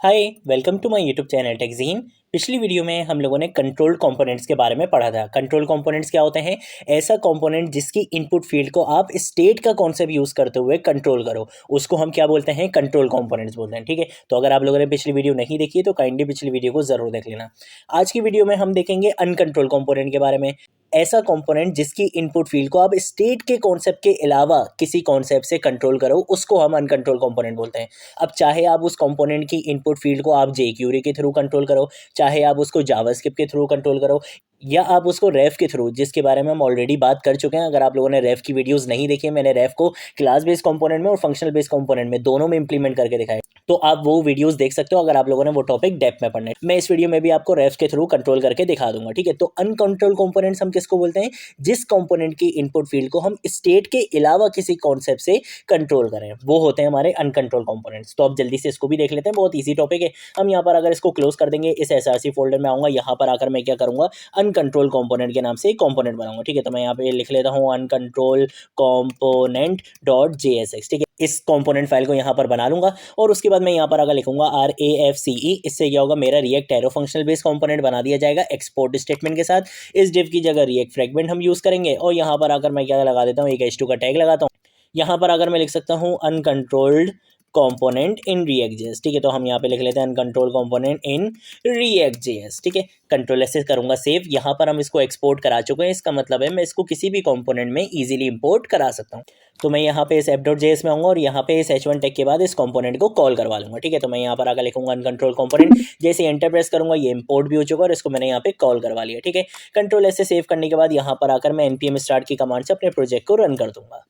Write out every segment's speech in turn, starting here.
Hi welcome to my YouTube channel टेक्जीन। पिछली video में हम लोगों ने कंट्रोल कंपोनेंट्स के बारे में पढ़ा था। कंट्रोल कंपोनेंट्स क्या होते हैं? ऐसा कंपोनेंट जिसकी इनपुट फील्ड को आप स्टेट का कॉन्सेप्ट यूज करते हुए कंट्रोल करो, उसको हम क्या बोलते हैं? कंट्रोल कंपोनेंट्स बोलते हैं। ठीक है, तो अगर आप लोगों ने पिछली वीडियो नहीं देखी है तो काइंडली पिछली वीडियो को जरूर देख लेना। आज की वीडियो में हम देखेंगे अनकंट्रोल कंपोनेंट के बारे में। ऐसा कंपोनेंट जिसकी इनपुट फील्ड को आप स्टेट के कॉन्सेप्ट के अलावा किसी कॉन्सेप्ट से कंट्रोल करो, उसको हम अनकंट्रोल कंपोनेंट बोलते हैं। अब चाहे आप उस कंपोनेंट की इनपुट फील्ड को आप jQuery के थ्रू कंट्रोल करो, चाहे आप उसको जावास्क्रिप्ट के थ्रू कंट्रोल करो, या आप उसको रेफ के थ्रू, जिसके बारे में हम ऑलरेडी बात कर चुके हैं। अगर आप लोगों ने रेफ की वीडियोस नहीं देखी है, मैंने रेफ को क्लास बेस्ड कंपोनेंट में और फंक्शनल बेस्ड कंपोनेंट में दोनों में इंप्लीमेंट करके दिखाया, तो आप वो वीडियोस देख सकते हो अगर आप लोगों ने वो टॉपिक डेप्थ में पढ़ना है। मैं इस वीडियो में भी आपको रेफ के थ्रू कंट्रोल करके दिखा दूंगा। ठीक है, तो अनकंट्रोल कंपोनेंट्स हम किसको बोलते हैं? जिस कंपोनेंट की इनपुट फील्ड को हम स्टेट के अलावा किसी कॉन्सेप्ट से कंट्रोल करें, वो होते हैं हमारे अनकंट्रोल कंपोनेंट्स। तो अब जल्दी से इसको भी देख लेते हैं, बहुत ईजी टॉपिक है। हम यहाँ पर अगर इसको क्लोज कर देंगे, इस एसआरसी फोल्डर में आऊंगा, यहाँ पर आकर मैं क्या करूंगा? अनकंट्रोल कंपोनेंट के नाम से एक कंपोनेंट बनाऊंगा। ठीक है, तो मैं यहाँ पे लिख लेता हूँ अनकंट्रोल कंपोनेंट डॉट JSX। ठीक है, इस कंपोनेंट फाइल को यहाँ पर बना लूंगा और उसके बाद मैं यहाँ पर अगर लिखूंगा RAFCE, इससे क्या होगा? मेरा react arrow functional base component बना दिया जाएगा एक्सपोर्ट स्टेटमेंट के साथ। इस डिव की जगह रिएक्ट फ्रेगमेंट हम यूज करेंगे और यहाँ पर आकर मैं क्या लगा देता हूँ? एक H2 का टैग लगाता हूँ। यहाँ पर अगर मैं लिख सकता हूँ अनकंट्रोल्ड कंपोनेंट इन React.js। ठीक है, तो हम यहाँ पे लिख लेते हैं अनकंट्रोल कंपोनेंट इन React.js। ठीक है, कंट्रोल एस से करूंगा सेव। यहाँ पर हम इसको एक्सपोर्ट करा चुके हैं, इसका मतलब है मैं इसको किसी भी कंपोनेंट में इजीली इंपोर्ट करा सकता हूँ। तो मैं यहाँ पे इस app.js में आऊंगा और यहाँ पे इस h1 टैग के बाद इस कंपोनेंट को कॉल करवा लूंगा। ठीक है, तो मैं यहाँ पर आकर लिखूंगा अनकंट्रोल कंपोनेंट, जैसे एंटर प्रेस करूंगा ये इंपोर्ट भी हो चुका और इसको मैंने यहाँ पे कॉल करवा लिया। ठीक है, कंट्रोल एस से सेव करने के बाद यहाँ पर आकर मैं npm स्टार्ट की कमांड से अपने प्रोजेक्ट को रन कर दूंगा।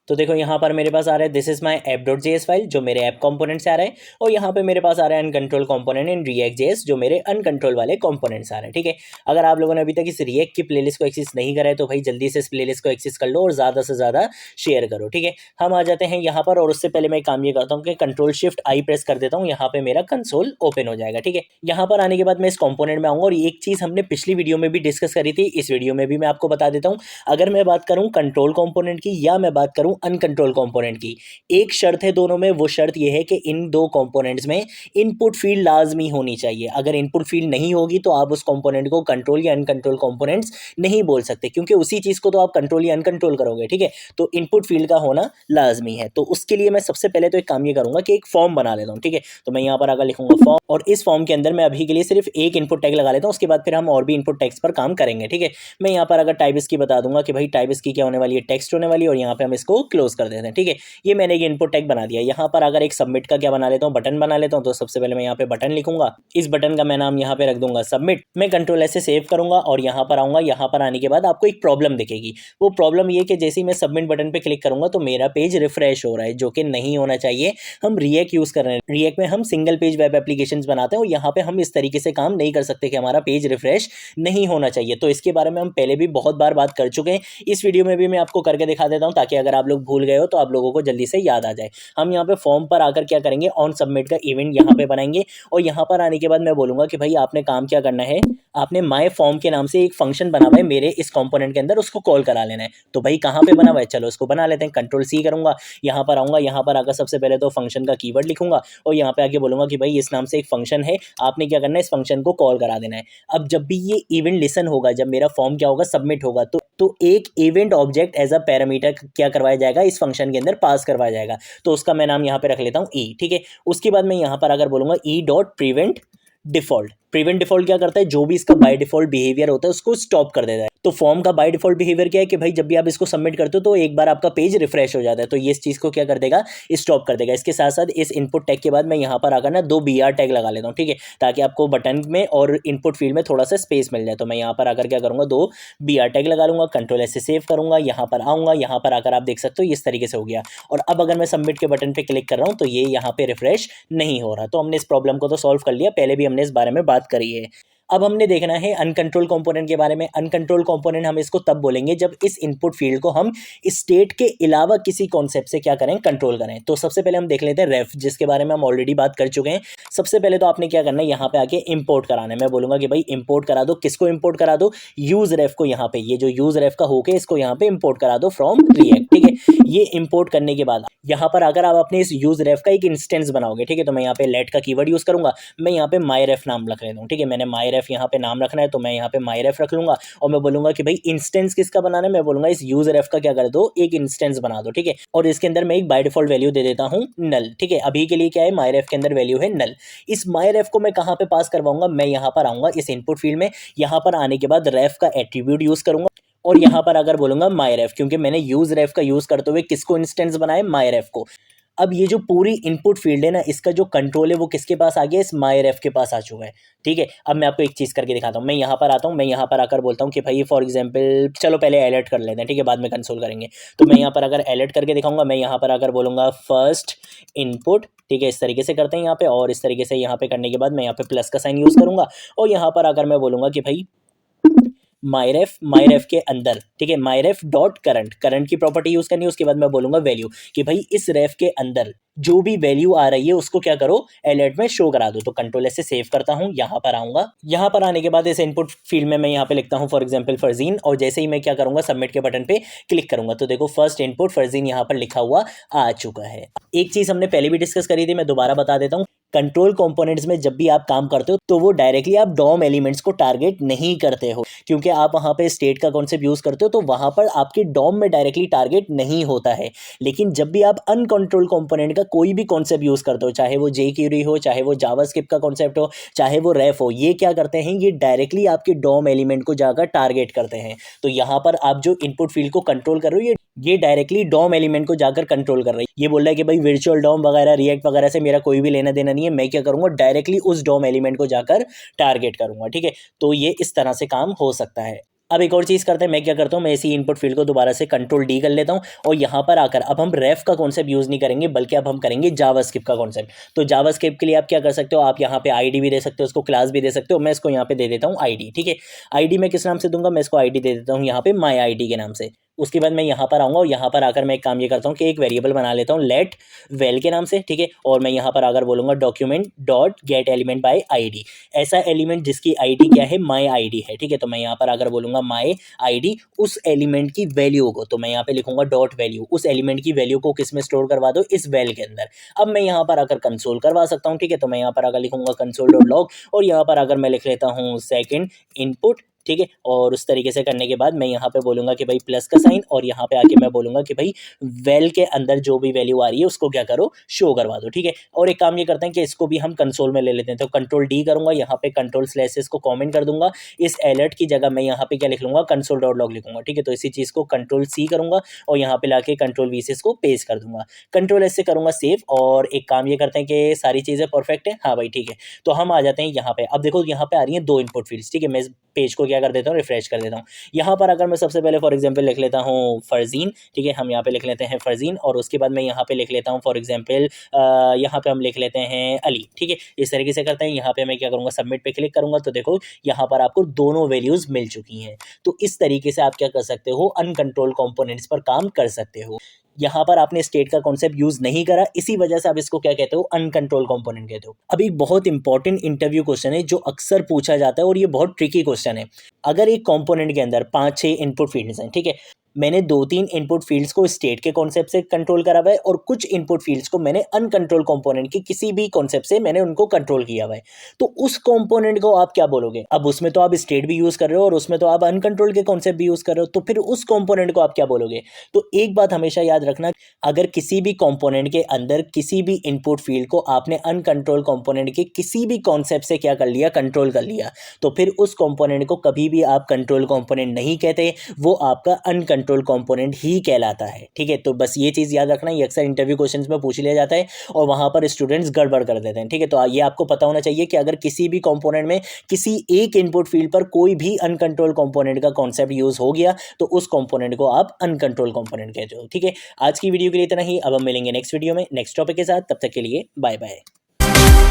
तो देखो यहाँ पर मेरे पास आ रहा है this is my app.js file, जो मेरे ऐप कंपोनेंट से आ रहा है, और यहाँ पे मेरे पास आ रहा है अनकंट्रोल कंपोनेंट इन React.js, जो मेरे अनकंट्रोल वाले कंपोनेंट्स आ रहे हैं। ठीक है, अगर आप लोगों ने अभी तक इस रिएक्ट की प्लेलिस्ट को एक्सेस नहीं करा है तो भाई जल्दी से इस प्लेलिस्ट को एक्सेस कर लो और ज़्यादा से ज़्यादा शेयर करो। ठीक है, हम आ जाते हैं यहाँ पर और उससे पहले मैं काम ये करता हूँ कि कंट्रोल शिफ्ट आई प्रेस कर देता हूँ, यहाँ पे मेरा कंसोल ओपन हो जाएगा। ठीक है, यहाँ पर आने के बाद मैं इस कंपोनेंट में आऊँगा और एक चीज़ हमने पिछली वीडियो में भी डिस्कस करी थी, इस वीडियो में भी मैं आपको बता देता हूँ। अगर मैं बात करूँ कंट्रोल कंपोनेंट की या मैं बात करूँ अनकंट्रोल कंपोनेंट की, एक शर्त है दोनों में। वो शर्त ये है कि इन दो कंपोनेंट्स में इनपुट फील्ड लाजमी होनी चाहिए। अगर इनपुट फील्ड नहीं होगी तो आप उस कंपोनेंट को कंट्रोल या अनकंट्रोल कंपोनेंट्स नहीं बोल सकते, क्योंकि उसी चीज को तो आप कंट्रोल या अनकंट्रोल करोगे। ठीक है, तो इनपुट फील्ड का होना लाजमी है। तो उसके लिए मैं सबसे पहले तो एक काम ये करूंगा कि एक फॉर्म बना लेता हूँ। ठीक है, तो मैं यहाँ पर अगर लिखूंगा फॉर्म और इस फॉर्म के अंदर मैं अभी के लिए सिर्फ एक इनपुट टैग लगा लेता हूँ, उसके बाद फिर हम और भी इनपुट टैग्स पर काम करेंगे। ठीक है, मैं यहाँ पर अगर टाइप इसकी बता दूंगा कि भाई टाइप इसकी क्या होने वाली है? टेक्स्ट होने वाली है, और यहाँ पे हम इसको क्लोज कर देते हैं। ठीक है, ये मैंने एक इनपुट टैग बना दिया। यहाँ पर अगर एक सबमिट का क्या बना लेता हूँ? बटन बना लेता हूँ। तो सबसे पहले मैं यहाँ पे बटन लिखूंगा, इस बटन का मैं नाम यहाँ पे रख दूंगा सबमिट। मैं कंट्रोल ऐसे सेव करूंगा और यहाँ पर आऊंगा। यहाँ पर आने के बाद आपको एक प्रॉब्लम दिखेगी। वो प्रॉब्लम ये कि जैसे ही मैं सबमिट बटन पे क्लिक करूंगा तो मेरा पेज रिफ्रेश हो रहा है, जो कि नहीं होना चाहिए। हम रिएक्ट यूज कर रहे हैं, रिएक्ट में हम सिंगल पेज वेब एप्लीकेशंस बनाते हैं और यहाँ पे हम इस तरीके से काम नहीं कर सकते कि हमारा पेज रिफ्रेश नहीं होना चाहिए। तो इसके बारे में हम पहले भी बहुत बार बात कर चुके हैं, इस वीडियो में भी मैं आपको करके दिखा देता हूँ, ताकि अगर आप लोग भूल गए हो तो आप लोगों को जल्दी से याद आ जाए। हम यहाँ पे फॉर्म पर आकर क्या करेंगे? ऑन सबमिट का इवेंट यहाँ पे बनाएंगे और यहाँ पर आने के बाद मैं बोलूंगा कि भाई आपने काम क्या करना है, आपने माय फॉर्म के नाम से एक फंक्शन बना हुआ है मेरे इस कंपोनेंट के अंदर, उसको कॉल करा लेना है। तो भाई कहाँ पे बना हुआ है? चलो उसको बना लेते हैं। कंट्रोल सी करूंगा, यहाँ पर आऊंगा, यहाँ पर आकर सबसे पहले तो फंक्शन का कीवर्ड लिखूंगा और यहाँ पे आके बोलूंगा कि भाई इस नाम से एक फंक्शन है, आपने क्या करना है? इस फंक्शन को कॉल करा देना है। अब जब भी ये इवेंट लिसन होगा, जब मेरा फॉर्म क्या होगा? सबमिट होगा, तो एक event object as a parameter क्या करवाया जाएगा? इस फंक्शन के अंदर पास करवाया जाएगा। तो उसका मैं नाम यहाँ पे रख लेता हूँ ई। ठीक है, उसके बाद मैं यहाँ पर अगर बोलूंगा E dot prevent default. Prevent default क्या करता है? जो भी इसका बाय डिफॉल्ट बिहेवियर होता है उसको स्टॉप कर देता है। तो फॉर्म का बाय डिफॉल्ट बिहेवियर क्या है कि भाई जब भी आप इसको सबमिट करते हो तो एक बार आपका पेज रिफ्रेश हो जाता है, तो ये इस चीज को क्या कर देगा? स्टॉप कर देगा। इसके साथ साथ इस इनपुट टैग के बाद मैं यहाँ पर आकर ना 2 BR टैग लगा लेता हूँ। ठीक है, ताकि आपको बटन में और इनपुट फील्ड में थोड़ा सा स्पेस मिल जाए। तो मैं यहाँ पर आकर क्या करूंगा? 2 BR टैग लगा लूंगा, कंट्रोल ऐसे सेव करूंगा, यहाँ पर आऊंगा, यहाँ पर आकर आप देख सकते हो इस तरीके से हो गया। और अब अगर मैं सबमिट के बटन पे क्लिक कर रहा हूँ तो ये यहाँ पे रिफ्रेश नहीं हो रहा। तो हमने इस प्रॉब्लम को तो सॉल्व कर लिया, पहले भी हमने इस बारे में बात करी है। अब हमने देखना है अनकंट्रोल कंपोनेंट के बारे में। अनकंट्रोल कंपोनेंट हम इसको तब बोलेंगे जब इस इनपुट फील्ड को हम स्टेट के अलावा किसी कॉन्सेप्ट से क्या करें? कंट्रोल करें। तो सबसे पहले हम देख लेते हैं रेफ, जिसके बारे में हम ऑलरेडी बात कर चुके हैं। सबसे पहले तो आपने क्या करना है? यहाँ पे आके इंपोर्ट कराना है। मैं बोलूंगा कि भाई इंपोर्ट करा दो। किसको इंपोर्ट करा दो? यूज रेफ को। यहाँ पे ये जो यूज रेफ का होके इसको यहाँ पे इंपोर्ट करा दो फ्रॉम रिएक्ट। ठीक है, ये इंपोर्ट करने के बाद यहाँ पर अगर आप अपने इस यूज रेफ का एक इंस्टेंस बनाओगे, ठीक है, तो मैं यहाँ पे लेट का कीवर्ड यूज करूंगा, मैं यहाँ पे माई रेफ नाम रख लेता हूँ, ठीक है, मैंने माई रेफ यहाँ पे नाम रखना है तो मैं यहाँ पे माई रेफ रख लूंगा और मैं बोलूंगा कि भाई इंस्टेंस किसका बनाना है, मैं बोलूंगा इस यूज रेफ का क्या कर दो, एक इंस्टेंस बना दो, ठीक है, और इसके अंदर मैं एक बाय डिफॉल्ट वैल्यू दे देता हूँ नल, ठीक है, अभी के लिए क्या है, माई रेफ के अंदर वैल्यू है नल। इस माई रेफ को मैं कहाँ पे पास करवाऊंगा, मैं यहाँ पर आऊंगा इस इनपुट फील्ड में, यहाँ पर आने के बाद रेफ का एट्रीब्यूट यूज करूंगा और यहाँ पर अगर बोलूंगा माई रेफ, क्योंकि मैंने यूज रेफ का यूज करते हुए किसको इंस्टेंस बनाए, माई रेफ को। अब ये जो पूरी इनपुट फील्ड है ना, इसका जो कंट्रोल है वो किसके पास आ गया, इस माई रेफ के पास आ चुका है, ठीक है। अब मैं आपको एक चीज़ करके दिखाता हूँ, मैं यहाँ पर आता हूँ, मैं यहाँ पर आकर बोलता हूँ कि भाई फॉर एग्जांपल चलो पहले अलर्ट कर लेते हैं, ठीक है, बाद में कंसोल करेंगे। तो मैं यहाँ पर अगर अलर्ट करके दिखाऊंगा, मैं यहाँ पर अगर बोलूँगा फर्स्ट इनपुट, ठीक है, इस तरीके से करते हैं यहाँ पे, और इस तरीके से यहाँ पे करने के बाद मैं यहाँ पे प्लस का साइन यूज़ करूँगा और यहाँ पर अगर मैं बोलूँगा कि भाई माईरेफ के अंदर, ठीक है, माईरेफ डॉट करंट, करंट की प्रॉपर्टी यूज करनी है, उसके बाद मैं बोलूंगा वैल्यू कि भाई इस रेफ के अंदर जो भी वैल्यू आ रही है उसको क्या करो, अलर्ट में शो करा दो। तो कंट्रोल एस से सेव करता हूं, यहां पर आऊंगा, यहां पर आने के बाद इस इनपुट फील्ड में मैं यहां पे लिखता हूं फॉर एग्जांपल फरजीन, और जैसे ही मैं क्या करूंगा सबमिट के बटन पे क्लिक करूंगा तो देखो फर्स्ट इनपुट फरजीन यहां पर लिखा हुआ आ चुका है। एक चीज हमने पहले भी डिस्कस करी थी, मैं दोबारा बता देता हूं, कंट्रोल कंपोनेंट्स में जब भी आप काम करते हो तो वो डायरेक्टली आप डॉम एलिमेंट्स को टारगेट नहीं करते हो, क्योंकि आप वहां पे स्टेट का कॉन्सेप्ट यूज करते हो तो वहां पर आपके डॉम में डायरेक्टली टारगेट नहीं होता है। लेकिन जब भी आप अनकंट्रोल कंपोनेंट का कोई भी कॉन्सेप्ट यूज करते हो, चाहे वो jQuery हो, चाहे वो जावास्क्रिप्ट का कॉन्सेप्ट हो, चाहे वो रेफ हो, ये क्या करते हैं, ये डायरेक्टली आपके डॉम एलिमेंट को जाकर टारगेट करते हैं। तो यहाँ पर आप जो इनपुट फील्ड को कंट्रोल कर रहे हो ये डायरेक्टली डॉम एलिमेंट को जाकर कंट्रोल कर रही है। ये बोल रहा है कि भाई वर्चुअल डॉम वगैरह रिएक्ट वगैरह से मेरा कोई भी लेना देना नहीं है, मैं क्या करूंगा डायरेक्टली उस डॉम एलिमेंट को जाकर टारगेट करूंगा, ठीक है। तो ये इस तरह से काम हो सकता है। अब एक और चीज़ करते हैं, मैं क्या करता हूँ, मैं इसी इनपुट फील्ड को दोबारा से कंट्रोल डी कर लेता हूँ और यहाँ पर आकर अब हम रेफ का कॉन्सेप्ट यूज़ नहीं करेंगे, बल्कि अब हम करेंगे जावास्क्रिप्ट का कॉन्सेप्ट। तो जावास्क्रिप्ट के लिए आप क्या कर सकते हो, आप यहाँ पे आईडी भी दे सकते हो, उसको क्लास भी दे सकते हो, मैं इसको यहाँ पे दे देता हूँ आईडी, ठीक है। आईडी मैं किस नाम से दूंगा, मैं इसको आईडी दे देता हूँ यहाँ पे माई आईडी के नाम से। उसके बाद मैं यहाँ पर आऊँगा और यहाँ पर आकर मैं एक काम ये करता हूँ कि एक वेरिएबल बना लेता हूँ लेट वेल के नाम से, ठीक है, और मैं यहाँ पर अगर बोलूँगा document dot gate element by ID, ऐसा एलिमेंट जिसकी आईडी क्या है, माई आईडी है, ठीक है। तो मैं यहाँ पर अगर बोलूँगा माई आईडी, उस एलिमेंट की वैल्यू को, तो मैं यहाँ पे लिखूंगा डॉट वैल्यू, उस एलिमेंट की वैल्यू को किस में स्टोर करवा दो, इस वेल के अंदर। अब मैं यहाँ पर आकर कंसोल करवा सकता हूँ, ठीक है, तो मैं यहाँ पर अगर लिखूंगा कंसोल डॉट लॉग और यहाँ पर अगर मैं लिख लेता हूँ सेकंड इनपुट, ठीक है, और उस तरीके से करने के बाद मैं यहाँ पे बोलूंगा कि भाई प्लस का साइन और यहाँ पे आके मैं बोलूंगा कि भाई वेल के अंदर जो भी वैल्यू आ रही है उसको क्या करो, शो करवा दो, ठीक है। और एक काम ये करते हैं कि इसको भी हम कंसोल में ले लेते हैं, तो कंट्रोल डी करूंगा, यहाँ पे कंट्रोल स्लैश इसको कॉमेंट कर दूंगा, इस अलर्ट की जगह मैं यहाँ पे क्या लिख लूंगा, कंसोल डॉट लॉग लिखूंगा, ठीक है। तो इसी चीज़ को कंट्रोल सी करूंगा और यहाँ पे लाके कंट्रोल वी से इसको पेस्ट कर दूंगा, कंट्रोल एस से करूंगा सेव। और एक काम ये करते हैं कि सारी चीज़ें परफेक्ट है, हाँ भाई ठीक है। तो हम आ जाते हैं यहाँ पे, अब देखो यहाँ पे आ रही है दो इनपुट फील्ड्स, ठीक है, मैं इस पेज को क्या कर देता हूँ, रिफ्रेश कर देता हूँ। यहाँ पर अगर मैं सबसे पहले फॉर एग्जांपल लिख लेता हूँ फरजीन, ठीक है, हम यहाँ पे लिख लेते हैं फरजीन और उसके बाद मैं यहाँ पे लिख लेता हूँ फॉर एग्जांपल यहाँ पे हम लिख लेते हैं अली, ठीक है। इस तरीके से करते हैं, यहाँ पे मैं क्या करूँगा, सबमिट पे क्लिक करूँगा तो देखो यहाँ पर आपको दोनों वैल्यूज मिल चुकी हैं। तो इस तरीके से आप क्या कर सकते हो, अनकंट्रोल कंपोनेंट्स पर काम कर सकते हो। यहाँ पर आपने स्टेट का कॉन्सेप्ट यूज नहीं करा, इसी वजह से आप इसको क्या कहते हो, अनकंट्रोल कंपोनेंट कहते हो। अब एक बहुत इंपॉर्टेंट इंटरव्यू क्वेश्चन है जो अक्सर पूछा जाता है और ये बहुत ट्रिकी क्वेश्चन है। अगर एक कंपोनेंट के अंदर 5-6 इनपुट फील्ड्स हैं, ठीक है, मैंने 2-3 इनपुट फील्ड्स को स्टेट के कॉन्सेप्ट से कंट्रोल करा हुआ है और कुछ इनपुट फील्ड्स को मैंने अनकंट्रोल कंपोनेंट की किसी भी कॉन्सेप्ट से मैंने उनको कंट्रोल किया हुआ है। तो उस कंपोनेंट को आप क्या बोलोगे, अब उसमें तो आप स्टेट भी यूज कर रहे हो और उसमें तो आप अनकंट्रोल के कॉन्सेप्ट भी यूज कर रहे हो, तो फिर उस कंपोनेंट को आप क्या बोलोगे। तो एक बात हमेशा याद रखना, अगर किसी भी कंपोनेंट के अंदर किसी भी इनपुट फील्ड को आपने अनकंट्रोल कंपोनेंट के किसी भी कॉन्सेप्ट से क्या कर लिया, कंट्रोल कर लिया, तो फिर उस कंपोनेंट को कभी भी आप कंट्रोल कंपोनेंट नहीं कहते, वो आपका अनकंट्रोल कंपोनेंट ही कहलाता है, ठीक है। तो बस ये चीज़ याद रखना, ये अक्सर इंटरव्यू क्वेश्चंस में पूछ लिया जाता है और वहाँ पर स्टूडेंट्स गड़बड़ कर देते हैं, ठीक है। तो ये आपको पता होना चाहिए कि अगर किसी भी कंपोनेंट में किसी एक इनपुट फील्ड पर कोई भी अनकंट्रोल कंपोनेंट का कॉन्सेप्ट यूज हो गया तो उस कंपोनेंट को आप अनकंट्रोल कंपोनेंट कहते हो, ठीक है। आज की वीडियो के लिए इतना ही, अब हम मिलेंगे नेक्स्ट वीडियो में नेक्स्ट टॉपिक के साथ, तब तक के लिए बाय बाय।